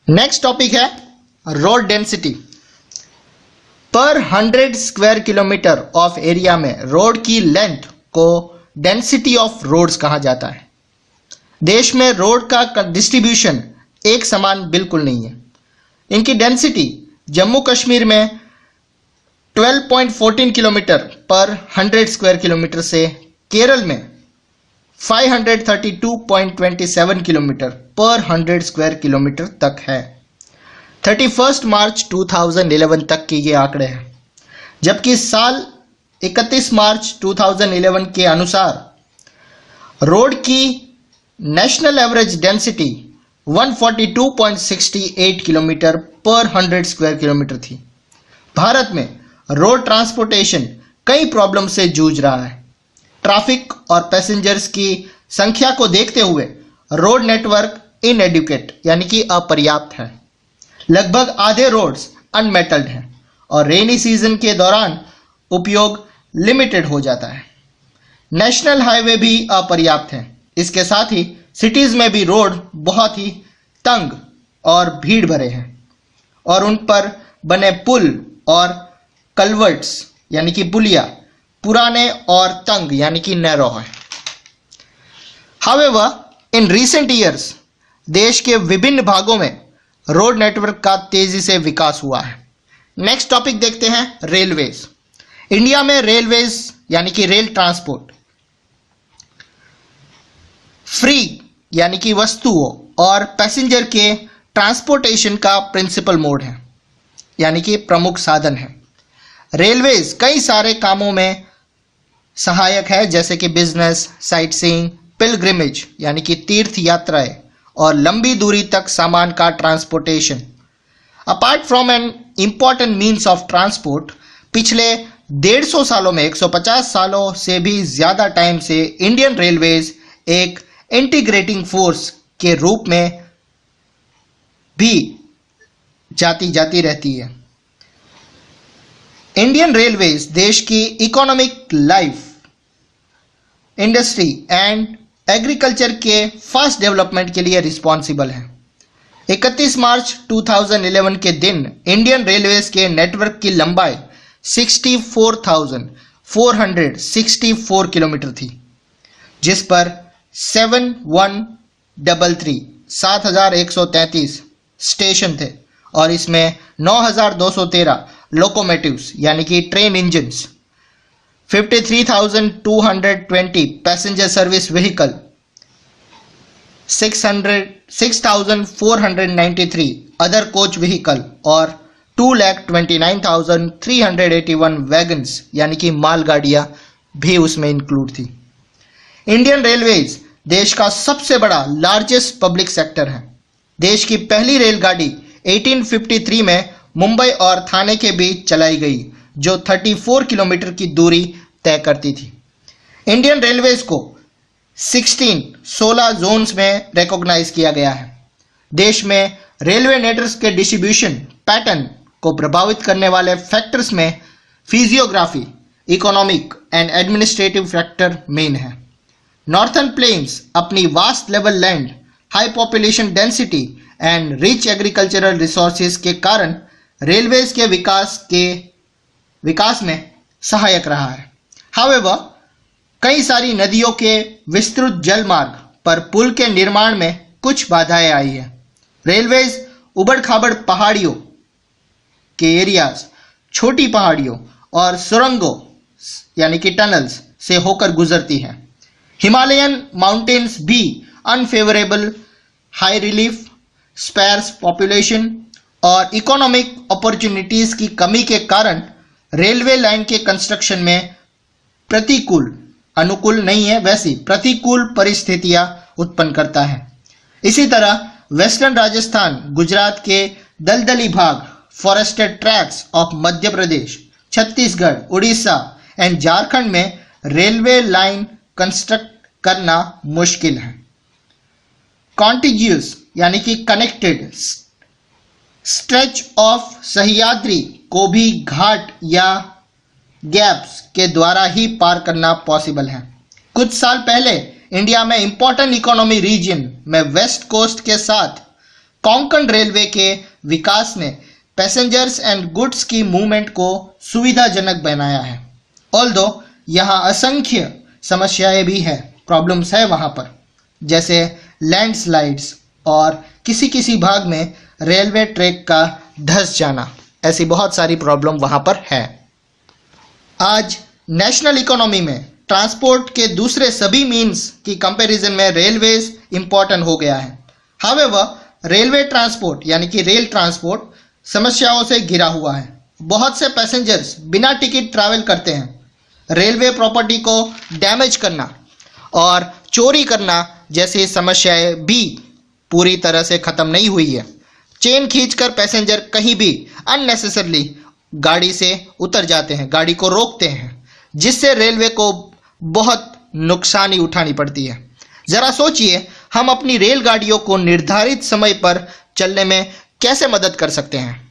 Next topic है road density. पर 100 square kilometre of area में रोड की लेंथ को डेंसिटी ऑफ रोड्स कहा जाता है। देश में रोड का डिस्ट्रीब्यूशन एक समान बिल्कुल नहीं है। इनकी डेंसिटी जम्मू कश्मीर में 12.14 किलोमीटर पर 100 स्क्वायर किलोमीटर से केरल में 532.27 किलोमीटर पर 100 स्क्वायर किलोमीटर तक है। 31 मार्च 2011 तक के ये आंकड़े हैं, जबकि साल 31 मार्च 2011 के अनुसार रोड की नेशनल एवरेज डेंसिटी 142.68 किलोमीटर पर 100 स्क्वायर किलोमीटर थी। भारत में रोड ट्रांसपोर्टेशन कई प्रॉब्लम से जूझ रहा है। ट्रैफिक और पैसेंजर्स की संख्या को देखते हुए रोड नेटवर्क इनएडुकेट यानी कि अपर्याप्त है। लगभग आधे रोड्स अनमेटल्ड हैं और रेनी सीजन के दौरान उपयोग लिमिटेड हो जाता है। नेशनल हाईवे भी अपर्याप्त हैं। इसके साथ ही सिटीज में भी रोड बहुत ही तंग और भीड़ भरे हैं और उन पर बने पुल और कल्वर्ट्स यानी कि पुलिया पुराने और तंग यानी कि नैरो है। हाउएवर, इन रिसेंट ईयर्स देश के विभिन्न भागों में रोड नेटवर्क का तेजी से विकास हुआ है। नेक्स्ट टॉपिक देखते हैं रेलवेज। इंडिया में रेलवेज यानी कि रेल ट्रांसपोर्ट फ्री यानी कि वस्तुओं और पैसेंजर के ट्रांसपोर्टेशन का प्रिंसिपल मोड है यानी कि प्रमुख साधन है। रेलवेज कई सारे कामों में सहायक है, जैसे कि बिजनेस, साइट सीइंग, पिलग्रिमेज यानी कि तीर्थ यात्राएं और लंबी दूरी तक सामान का transportation. Apart from an important means of transport, पिछले 150 सालों में 150 सालों से भी ज्यादा टाइम से इंडियन रेलवेज एक इंटीग्रेटिंग फोर्स के रूप में भी जाती रहती है। इंडियन रेलवेज देश की economic life, industry and agriculture के फास्ट डेवलपमेंट के लिए रिस्पॉन्सिबल है। 31 मार्च 2011 के दिन इंडियन रेलवेज के नेटवर्क की लंबाई 64,464 किलोमीटर थी, जिस पर 7,133 स्टेशन थे और इसमें 9,213 लोकोमोटिव्स यानी कि train engines, 53,220 passenger service vehicle, 6,493 other coach vehicle और 2,29,381 वैगन्स यानी कि मालगाड़ियां भी उसमें इंक्लूड थी। इंडियन रेलवेज देश का सबसे बड़ा लार्जेस्ट पब्लिक सेक्टर है। देश की पहली रेलगाड़ी 1853 में मुंबई और थाने के बीच चलाई गई, जो 34 किलोमीटर की दूरी तय करती थी। इंडियन रेलवेज को 16 जोन्स में रिकॉग्नाइज किया गया है। देश में रेलवे नेटवर्क के डिस्ट्रीब्यूशन पैटर्न को प्रभावित करने वाले फैक्टर्स में physiography, economic and administrative factor main है। नॉर्थर्न प्लेन्स अपनी vast level land, high population density and rich agricultural resources के कारण रेलवेज के विकास में सहायक रहा है। हाउएवर, कई सारी नदियों के विस्तृत जल मार्ग पर पुल के निर्माण में कुछ बाधाएं आई है। रेलवेज उबड़ खाबड़ पहाड़ियों के एरियाज, छोटी पहाड़ियों और सुरंगों यानी कि टनल्स से होकर गुजरती है। हिमालयन माउंटेन्स भी unfavourable high relief, sparse population और इकोनॉमिक अपॉर्चुनिटीज की कमी के कारण रेलवे लाइन के कंस्ट्रक्शन में अनुकूल नहीं है, वैसी प्रतिकूल परिस्थितियां उत्पन्न करता है। इसी तरह वेस्टर्न राजस्थान, गुजरात के दलदली भाग, forested tracts of Madhya Pradesh, Chhattisgarh, Orissa and Jharkhand में रेलवे लाइन कंस्ट्रक्ट करना मुश्किल है। कॉन्टिग्यूस यानी कि कनेक्टेड स्ट्रेच ऑफ सह्याद्री को भी घाट या गैप्स के द्वारा ही पार करना पॉसिबल है। कुछ साल पहले इंडिया में इंपॉर्टेंट इकोनॉमी रीजन में वेस्ट कोस्ट के साथ कोंकण रेलवे के विकास ने पैसेंजर्स एंड गुड्स की मूवमेंट को सुविधाजनक बनाया है। ऑल्दो यहाँ असंख्य समस्याएं भी है, प्रॉब्लम्स है वहाँ पर, जैसे लैंडस्लाइड्स और किसी किसी भाग में रेलवे ट्रैक का धंस जाना, ऐसी बहुत सारी प्रॉब्लम वहाँ पर है। आज नेशनल इकोनॉमी में ट्रांसपोर्ट के दूसरे सभी मीन्स की कंपैरिजन में रेलवेज इंपॉर्टेंट हो गया है। हावेवर रेलवे ट्रांसपोर्ट यानी कि रेल ट्रांसपोर्ट समस्याओं से घिरा हुआ है। बहुत से पैसेंजर्स बिना टिकट ट्रैवल करते हैं। रेलवे प्रॉपर्टी को डैमेज करना और चोरी करना जैसी समस्याएं भी पूरी तरह से खत्म नहीं हुई है। चेन खींचकर पैसेंजर कहीं भी अननेसेसरली गाड़ी से उतर जाते हैं, गाड़ी को रोकते हैं, जिससे रेलवे को बहुत नुकसानी उठानी पड़ती है। जरा सोचिए, हम अपनी रेलगाड़ियों को निर्धारित समय पर चलने में कैसे मदद कर सकते हैं।